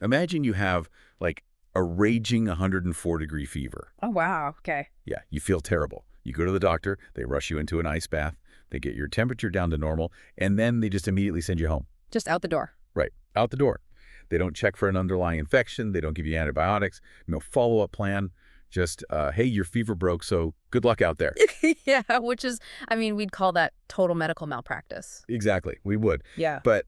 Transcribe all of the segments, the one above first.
Imagine you have, like, a raging 104-degree fever. Oh, wow. Okay. Yeah, you feel terrible. You go to the doctor, they rush you into an ice bath, they get your temperature down to normal, and then they just immediately send you home. Just out the door. Right, out the door. They don't check for an underlying infection, they don't give you antibiotics, no follow-up plan. Just, hey, your fever broke, so good luck out there. Yeah, which is, I mean, we'd call that total medical malpractice. Exactly, we would. Yeah. But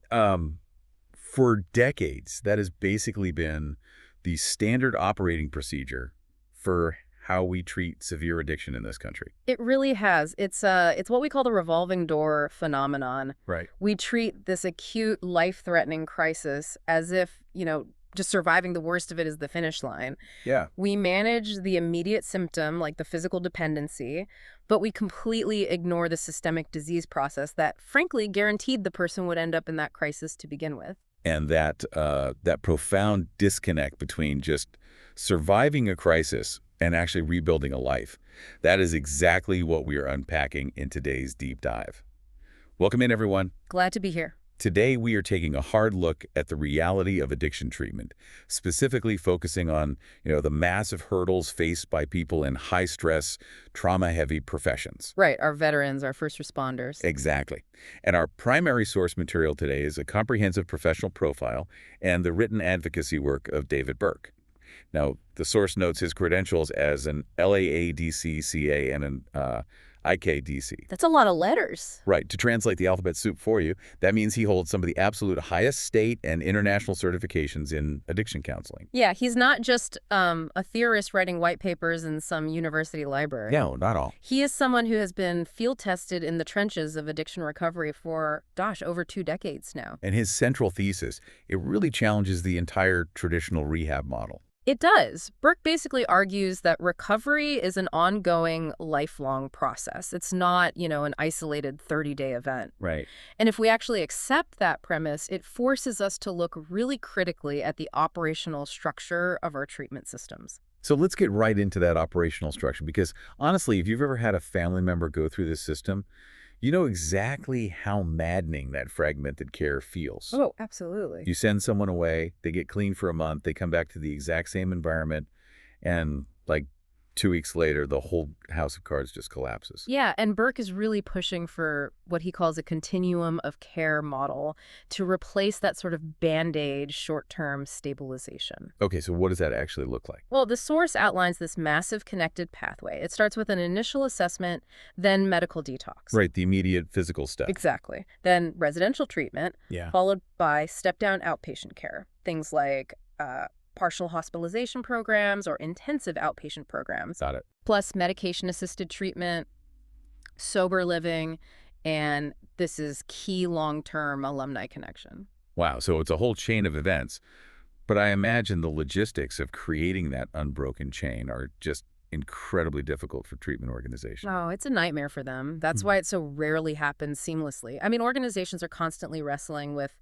for decades, that has basically been the standard operating procedure for how we treat severe addiction in this country. It really has. It's what we call the revolving door phenomenon. Right. We treat this acute, life-threatening crisis as if, just surviving the worst of it is the finish line. Yeah. We manage the immediate symptom, like the physical dependency, but we completely ignore the systemic disease process that, frankly, guaranteed the person would end up in that crisis to begin with. And that profound disconnect between just surviving a crisis and actually rebuilding a life, that is exactly what we are unpacking in today's deep dive. Welcome in, everyone. Glad to be here. Today, we are taking a hard look at the reality of addiction treatment, specifically focusing on, the massive hurdles faced by people in high-stress, trauma-heavy professions. Right, our veterans, our first responders. Exactly. And our primary source material today is a comprehensive professional profile and the written advocacy work of David Burke. Now, the source notes his credentials as an LAADC-CA and an ICADC. That's a lot of letters. Right. To translate the alphabet soup for you, that means he holds some of the absolute highest state and international certifications in addiction counseling. Yeah, he's not just a theorist writing white papers in some university library. No, not all. He is someone who has been field tested in the trenches of addiction recovery for, over 2 decades now. And his central thesis, it really challenges the entire traditional rehab model. It does. Burke basically argues that recovery is an ongoing, lifelong process. It's not, an isolated 30-day event. Right. And if we actually accept that premise, it forces us to look really critically at the operational structure of our treatment systems. So let's get right into that operational structure, because honestly, if you've ever had a family member go through this system, you know exactly how maddening that fragmented care feels. Oh, absolutely. You send someone away, they get clean for a month, they come back to the exact same environment, and like 2 weeks later, the whole house of cards just collapses. Yeah, and Burke is really pushing for what he calls a continuum of care model to replace that sort of Band-Aid short-term stabilization. Okay, so what does that actually look like? Well, the source outlines this massive connected pathway. It starts with an initial assessment, then medical detox. Right, the immediate physical step. Exactly. Then residential treatment, followed by step-down outpatient care. Things like partial hospitalization programs or intensive outpatient programs. Got it. Plus medication-assisted treatment, sober living, and this is key long-term alumni connection. Wow, so it's a whole chain of events. But I imagine the logistics of creating that unbroken chain are just incredibly difficult for treatment organizations. Oh, it's a nightmare for them. That's why it so rarely happens seamlessly. I mean, organizations are constantly wrestling with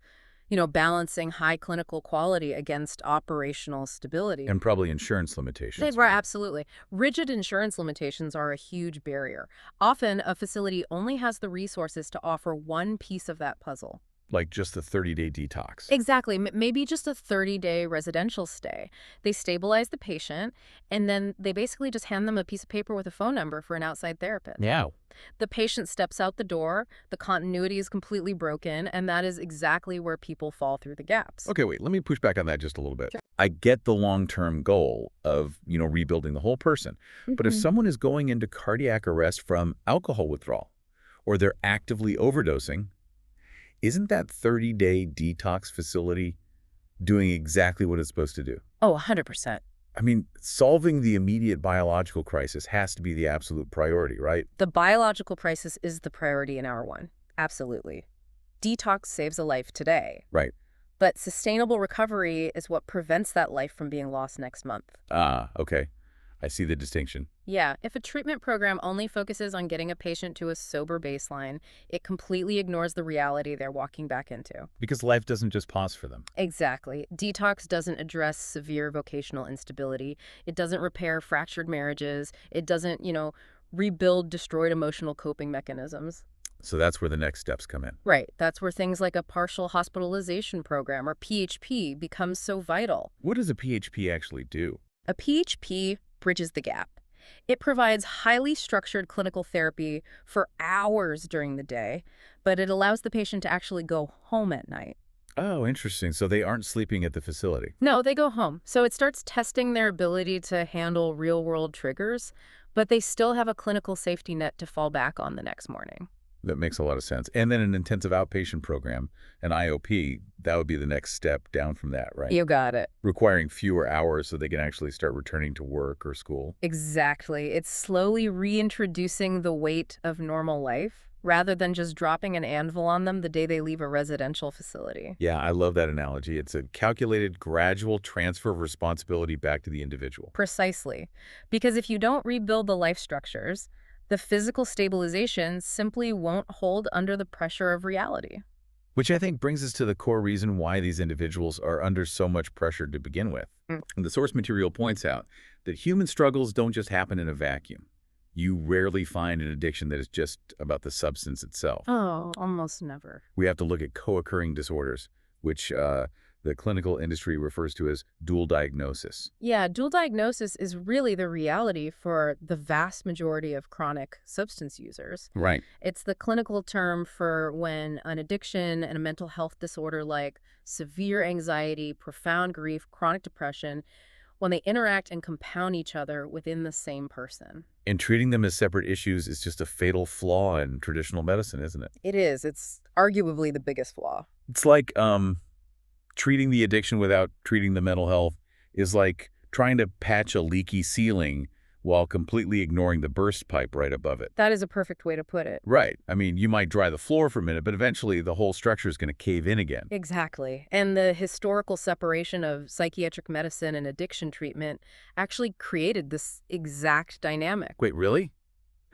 balancing high clinical quality against operational stability. And probably insurance limitations. Right, absolutely. Rigid insurance limitations are a huge barrier. Often, a facility only has the resources to offer one piece of that puzzle. Like just the 30-day detox. Exactly. Maybe just a 30-day residential stay. They stabilize the patient, and then they basically just hand them a piece of paper with a phone number for an outside therapist. Yeah. The patient steps out the door, the continuity is completely broken, and that is exactly where people fall through the gaps. Okay, wait, let me push back on that just a little bit. Sure. I get the long-term goal of, rebuilding the whole person. But if someone is going into cardiac arrest from alcohol withdrawal, or they're actively overdosing, isn't that 30-day detox facility doing exactly what it's supposed to do? Oh, 100%. I mean, solving the immediate biological crisis has to be the absolute priority, right? The biological crisis is the priority in hour one. Absolutely. Detox saves a life today. Right. But sustainable recovery is what prevents that life from being lost next month. Ah, okay. I see the distinction. Yeah, if a treatment program only focuses on getting a patient to a sober baseline, it completely ignores the reality they're walking back into. Because life doesn't just pause for them. Exactly. Detox doesn't address severe vocational instability. It doesn't repair fractured marriages. It doesn't, rebuild destroyed emotional coping mechanisms. So that's where the next steps come in. Right. That's where things like a partial hospitalization program, or PHP, becomes so vital. What does a PHP actually do? A PHP bridges the gap. It provides highly structured clinical therapy for hours during the day, but it allows the patient to actually go home at night. Oh, interesting. So they aren't sleeping at the facility. No, they go home. So it starts testing their ability to handle real-world triggers, but they still have a clinical safety net to fall back on the next morning. That makes a lot of sense. And then an intensive outpatient program, an IOP, that would be the next step down from that, right? You got it. Requiring fewer hours so they can actually start returning to work or school. Exactly. It's slowly reintroducing the weight of normal life rather than just dropping an anvil on them the day they leave a residential facility. Yeah, I love that analogy. It's a calculated, gradual transfer of responsibility back to the individual. Precisely. Because if you don't rebuild the life structures, the physical stabilization simply won't hold under the pressure of reality. Which I think brings us to the core reason why these individuals are under so much pressure to begin with. And the source material points out that human struggles don't just happen in a vacuum. You rarely find an addiction that is just about the substance itself. Oh, almost never. We have to look at co-occurring disorders, which the clinical industry refers to as dual diagnosis. Yeah, dual diagnosis is really the reality for the vast majority of chronic substance users. Right. It's the clinical term for when an addiction and a mental health disorder like severe anxiety, profound grief, chronic depression, when they interact and compound each other within the same person. And treating them as separate issues is just a fatal flaw in traditional medicine, isn't it? It is. It's arguably the biggest flaw. It's like treating the addiction without treating the mental health is like trying to patch a leaky ceiling while completely ignoring the burst pipe right above it. That is a perfect way to put it. Right. I mean, you might dry the floor for a minute, but eventually the whole structure is going to cave in again. Exactly. And the historical separation of psychiatric medicine and addiction treatment actually created this exact dynamic. Wait, really?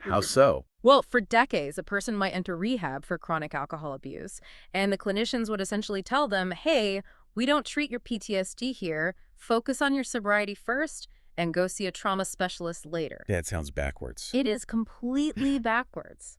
How so? Well, for decades, a person might enter rehab for chronic alcohol abuse, and the clinicians would essentially tell them, hey, we don't treat your PTSD here. Focus on your sobriety first and go see a trauma specialist later. That sounds backwards. It is completely backwards.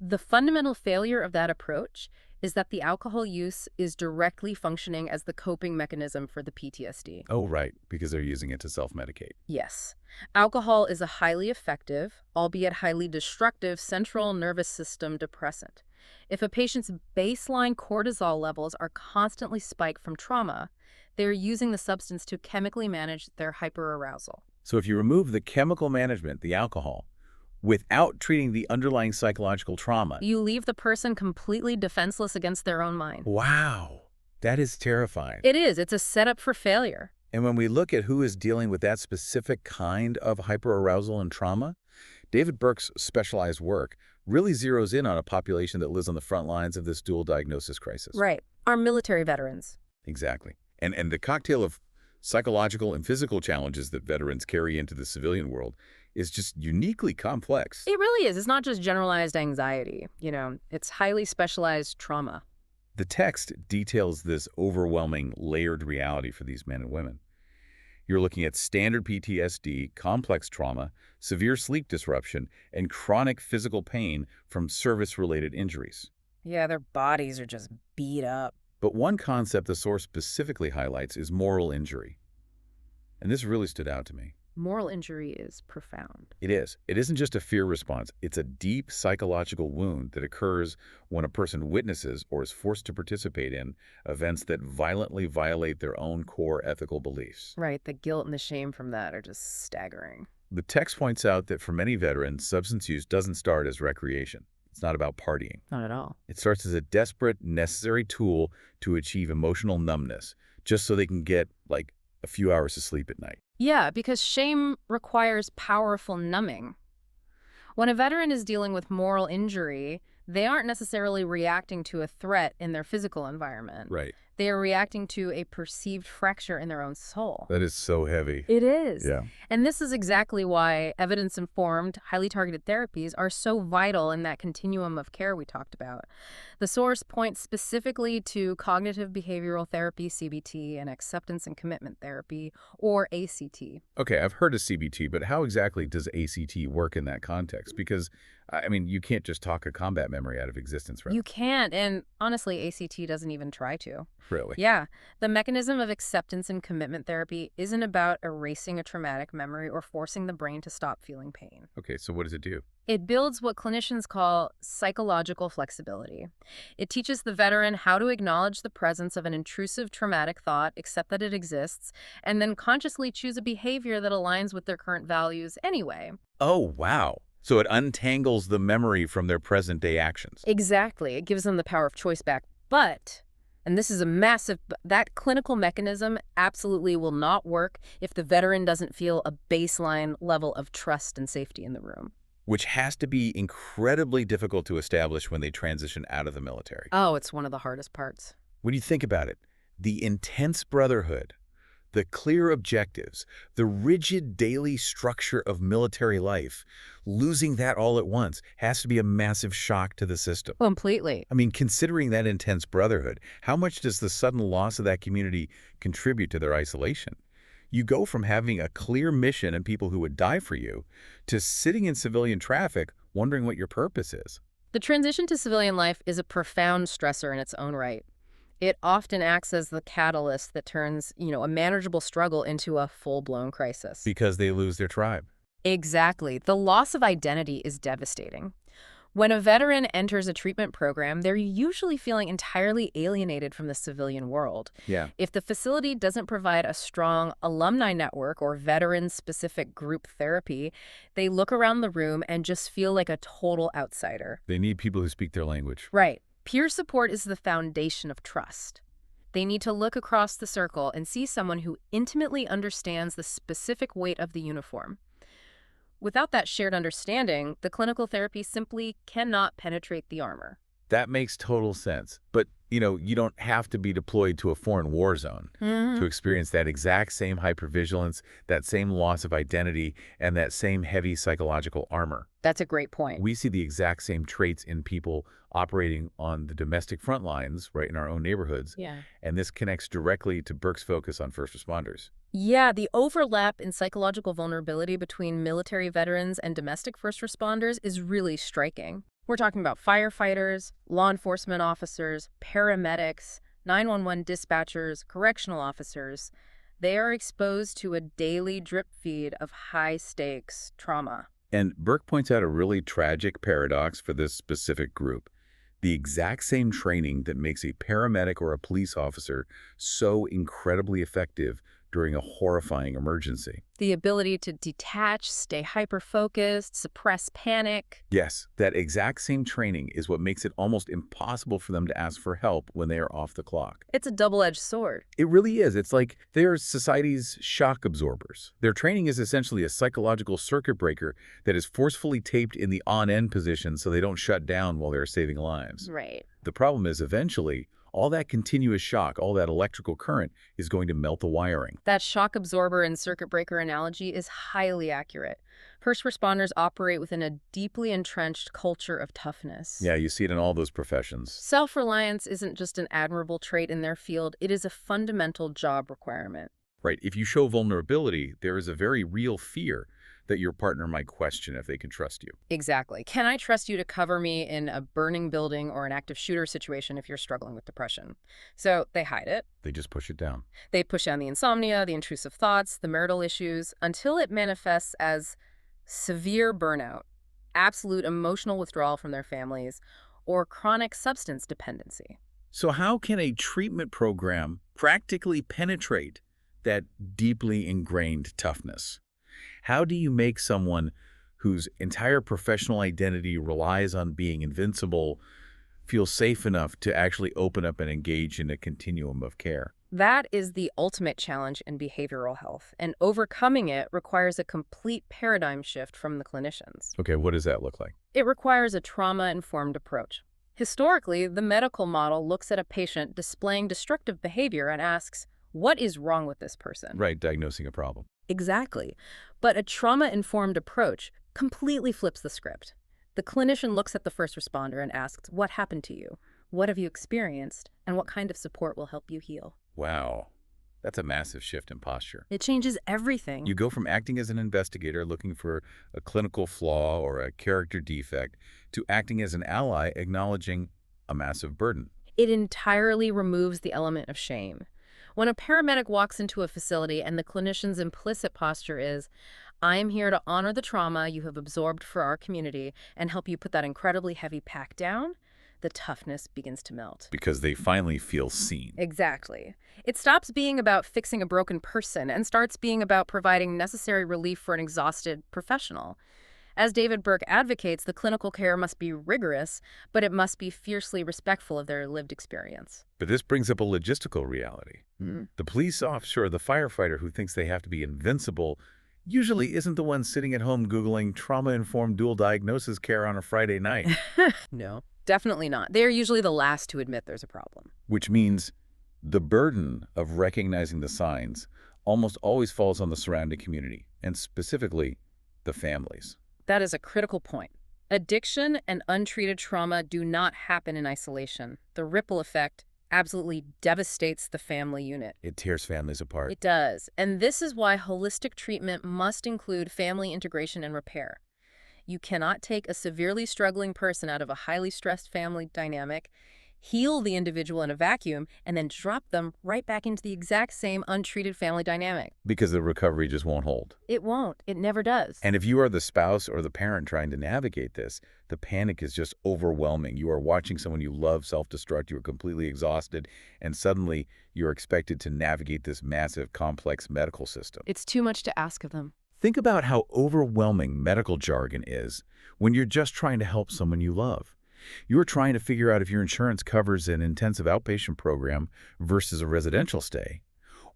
The fundamental failure of that approach is that the alcohol use is directly functioning as the coping mechanism for the PTSD. Oh, right, because they're using it to self-medicate. Yes. Alcohol is a highly effective, albeit highly destructive, central nervous system depressant. If a patient's baseline cortisol levels are constantly spiked from trauma, they're using the substance to chemically manage their hyperarousal. So if you remove the chemical management, the alcohol, without treating the underlying psychological trauma, you leave the person completely defenseless against their own mind. wow, that is terrifying. It is. It's a setup for failure. And when we look at who is dealing with that specific kind of hyperarousal and trauma, David Burke's specialized work really zeroes in on a population that lives on the front lines of this dual diagnosis crisis. Right. Our military veterans. Exactly. And the cocktail of psychological and physical challenges that veterans carry into the civilian world is just uniquely complex. It really is. It's not just generalized anxiety. It's highly specialized trauma. The text details this overwhelming, layered reality for these men and women. You're looking at standard PTSD, complex trauma, severe sleep disruption, and chronic physical pain from service-related injuries. Yeah, their bodies are just beat up. But one concept the source specifically highlights is moral injury. And this really stood out to me. Moral injury is profound. It is. It isn't just a fear response. It's a deep psychological wound that occurs when a person witnesses or is forced to participate in events that violently violate their own core ethical beliefs. Right. The guilt and the shame from that are just staggering. The text points out that for many veterans, substance use doesn't start as recreation. It's not about partying. Not at all. It starts as a desperate, necessary tool to achieve emotional numbness, just so they can get, like, a few hours of sleep at night. Yeah, because shame requires powerful numbing. When a veteran is dealing with moral injury, they aren't necessarily reacting to a threat in their physical environment. Right. They are reacting to a perceived fracture in their own soul. That is so heavy. It is. Yeah. And this is exactly why evidence-informed, highly targeted therapies are so vital in that continuum of care we talked about. The source points specifically to cognitive behavioral therapy, CBT, and acceptance and commitment therapy, or ACT. Okay, I've heard of CBT, but how exactly does ACT work in that context? Because, I mean, you can't just talk a combat memory out of existence, right? You can't, and honestly, ACT doesn't even try to. Really? Yeah, the mechanism of acceptance and commitment therapy isn't about erasing a traumatic memory or forcing the brain to stop feeling pain. Okay, so what does it do? It builds what clinicians call psychological flexibility. It teaches the veteran how to acknowledge the presence of an intrusive traumatic thought, accept that it exists, and then consciously choose a behavior that aligns with their current values anyway. Oh, wow. So it untangles the memory from their present-day actions. Exactly. It gives them the power of choice back. But, and this is a massive, that clinical mechanism absolutely will not work if the veteran doesn't feel a baseline level of trust and safety in the room. Which has to be incredibly difficult to establish when they transition out of the military. Oh, it's one of the hardest parts. When you think about it, the intense brotherhood, the clear objectives, the rigid daily structure of military life, losing that all at once has to be a massive shock to the system. Completely. I mean, considering that intense brotherhood, how much does the sudden loss of that community contribute to their isolation? You go from having a clear mission and people who would die for you to sitting in civilian traffic wondering what your purpose is. The transition to civilian life is a profound stressor in its own right. It often acts as the catalyst that turns, a manageable struggle into a full-blown crisis. Because they lose their tribe. Exactly. The loss of identity is devastating. When a veteran enters a treatment program, they're usually feeling entirely alienated from the civilian world. Yeah. If the facility doesn't provide a strong alumni network or veteran-specific group therapy, they look around the room and just feel like a total outsider. They need people who speak their language. Right. Peer support is the foundation of trust. They need to look across the circle and see someone who intimately understands the specific weight of the uniform. Without that shared understanding, the clinical therapy simply cannot penetrate the armor. That makes total sense. But, you don't have to be deployed to a foreign war zone to experience that exact same hypervigilance, that same loss of identity, and that same heavy psychological armor. That's a great point. We see the exact same traits in people operating on the domestic front lines, right, in our own neighborhoods. Yeah. And this connects directly to Burke's focus on first responders. Yeah, the overlap in psychological vulnerability between military veterans and domestic first responders is really striking. We're talking about firefighters, law enforcement officers, paramedics, 911 dispatchers, correctional officers. They are exposed to a daily drip feed of high-stakes trauma. And Burke points out a really tragic paradox for this specific group. The exact same training that makes a paramedic or a police officer so incredibly effective during a horrifying emergency. The ability to detach, stay hyper-focused, suppress panic. Yes, that exact same training is what makes it almost impossible for them to ask for help when they are off the clock. It's a double-edged sword. It really is. It's like they are society's shock absorbers. Their training is essentially a psychological circuit breaker that is forcefully taped in the on-end position so they don't shut down while they're saving lives. Right. The problem is eventually, all that continuous shock, all that electrical current is going to melt the wiring. That shock absorber and circuit breaker analogy is highly accurate. First responders operate within a deeply entrenched culture of toughness. Yeah, you see it in all those professions. Self-reliance isn't just an admirable trait in their field, it is a fundamental job requirement. Right. If you show vulnerability, there is a very real fear that your partner might question if they can trust you. Exactly. Can I trust you to cover me in a burning building or an active shooter situation if you're struggling with depression? So they hide it. They just push it down. They push down the insomnia, the intrusive thoughts, the marital issues, until it manifests as severe burnout, absolute emotional withdrawal from their families, or chronic substance dependency. So how can a treatment program practically penetrate that deeply ingrained toughness? How do you make someone whose entire professional identity relies on being invincible feel safe enough to actually open up and engage in a continuum of care? That is the ultimate challenge in behavioral health, and overcoming it requires a complete paradigm shift from the clinicians. Okay, what does that look like? It requires a trauma-informed approach. Historically, the medical model looks at a patient displaying destructive behavior and asks, what is wrong with this person? Right, diagnosing a problem. Exactly. But a trauma-informed approach completely flips the script. The clinician looks at the first responder and asks, what happened to you? What have you experienced? And what kind of support will help you heal? Wow. That's a massive shift in posture. It changes everything. You go from acting as an investigator looking for a clinical flaw or a character defect to acting as an ally acknowledging a massive burden. It entirely removes the element of shame. When a paramedic walks into a facility and the clinician's implicit posture is, I am here to honor the trauma you have absorbed for our community and help you put that incredibly heavy pack down, the toughness begins to melt. Because they finally feel seen. Exactly. It stops being about fixing a broken person and starts being about providing necessary relief for an exhausted professional. As David Burke advocates, the clinical care must be rigorous, but it must be fiercely respectful of their lived experience. But this brings up a logistical reality. The police officer or the firefighter who thinks they have to be invincible usually isn't the one sitting at home Googling trauma-informed dual diagnosis care on a Friday night. No, definitely not. They are usually the last to admit there's a problem. Which means the burden of recognizing the signs almost always falls on the surrounding community, and specifically the families. That is a critical point. Addiction and untreated trauma do not happen in isolation. The ripple effect absolutely devastates the family unit. It tears families apart. It does. And this is why holistic treatment must include family integration and repair. You cannot take a severely struggling person out of a highly stressed family dynamic, heal the individual in a vacuum, and then drop them right back into the exact same untreated family dynamic. Because the recovery just won't hold. It won't. It never does. And if you are the spouse or the parent trying to navigate this, the panic is just overwhelming. You are watching someone you love self-destruct, you are completely exhausted, and suddenly you're expected to navigate this massive, complex medical system. It's too much to ask of them. Think about how overwhelming medical jargon is when you're just trying to help someone you love. You're trying to figure out if your insurance covers an intensive outpatient program versus a residential stay,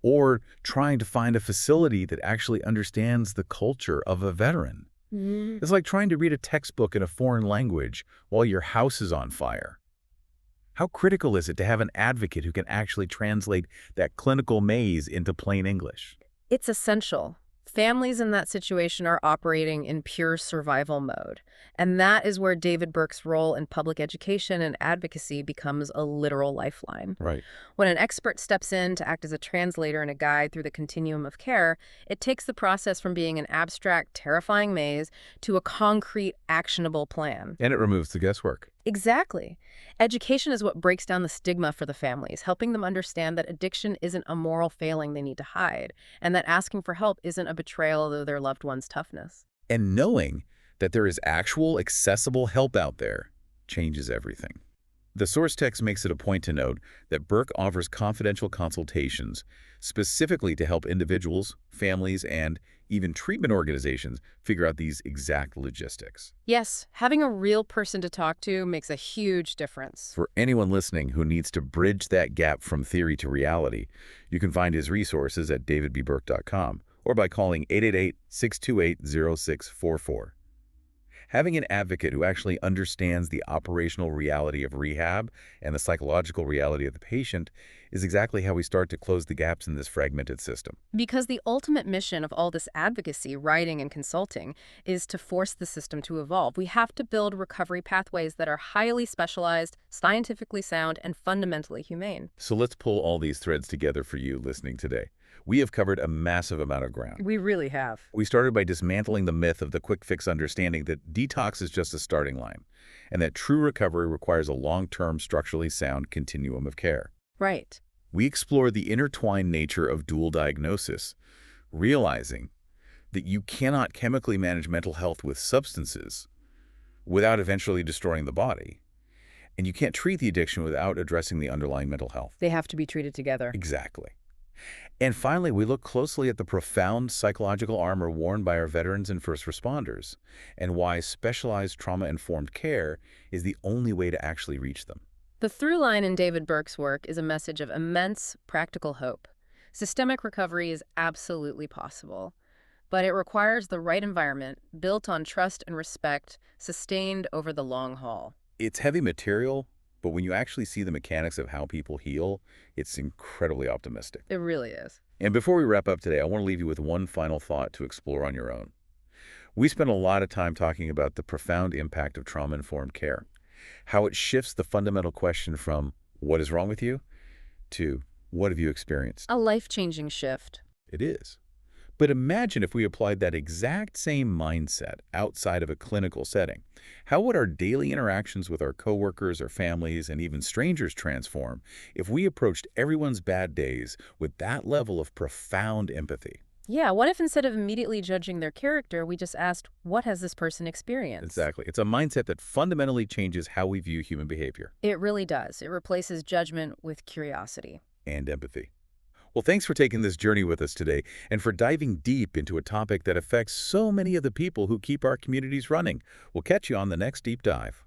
or trying to find a facility that actually understands the culture of a veteran. It's like trying to read a textbook in a foreign language while your house is on fire. How critical is it to have an advocate who can actually translate that clinical maze into plain English? It's essential. Families in that situation are operating in pure survival mode. And that is where David Burke's role in public education and advocacy becomes a literal lifeline. Right. When an expert steps in to act as a translator and a guide through the continuum of care, it takes the process from being an abstract, terrifying maze to a concrete, actionable plan. And it removes the guesswork. Exactly. Education is what breaks down the stigma for the families, helping them understand that addiction isn't a moral failing they need to hide, and that asking for help isn't a betrayal of their loved one's toughness. And knowing that there is actual, accessible help out there changes everything. The source text makes it a point to note that Burke offers confidential consultations specifically to help individuals, families, and even treatment organizations figure out these exact logistics. Yes, having a real person to talk to makes a huge difference. For anyone listening who needs to bridge that gap from theory to reality, you can find his resources at davidbburke.com or by calling 888-628-0644. Having an advocate who actually understands the operational reality of rehab and the psychological reality of the patient is exactly how we start to close the gaps in this fragmented system. Because the ultimate mission of all this advocacy, writing, and consulting is to force the system to evolve. We have to build recovery pathways that are highly specialized, scientifically sound, and fundamentally humane. So let's pull all these threads together for you listening today. We have covered a massive amount of ground. We really have. We started by dismantling the myth of the quick fix understanding that detox is just a starting line, and that true recovery requires a long-term, structurally sound continuum of care. Right. We explore the intertwined nature of dual diagnosis, realizing that you cannot chemically manage mental health with substances without eventually destroying the body. And you can't treat the addiction without addressing the underlying mental health. They have to be treated together. Exactly. And finally, we look closely at the profound psychological armor worn by our veterans and first responders, and why specialized trauma-informed care is the only way to actually reach them. The through line in David Burke's work is a message of immense practical hope. Systemic recovery is absolutely possible, but it requires the right environment, built on trust and respect, sustained over the long haul. It's heavy material, but when you actually see the mechanics of how people heal, it's incredibly optimistic. It really is. And before we wrap up today, I want to leave you with one final thought to explore on your own. We spent a lot of time talking about the profound impact of trauma-informed care, how it shifts the fundamental question from what is wrong with you to what have you experienced. A life-changing shift. It is. But imagine if we applied that exact same mindset outside of a clinical setting. How would our daily interactions with our coworkers, our families, and even strangers transform if we approached everyone's bad days with that level of profound empathy? Yeah, what if instead of immediately judging their character, we just asked, what has this person experienced? Exactly. It's a mindset that fundamentally changes how we view human behavior. It really does. It replaces judgment with curiosity. And empathy. Well, thanks for taking this journey with us today and for diving deep into a topic that affects so many of the people who keep our communities running. We'll catch you on the next deep dive.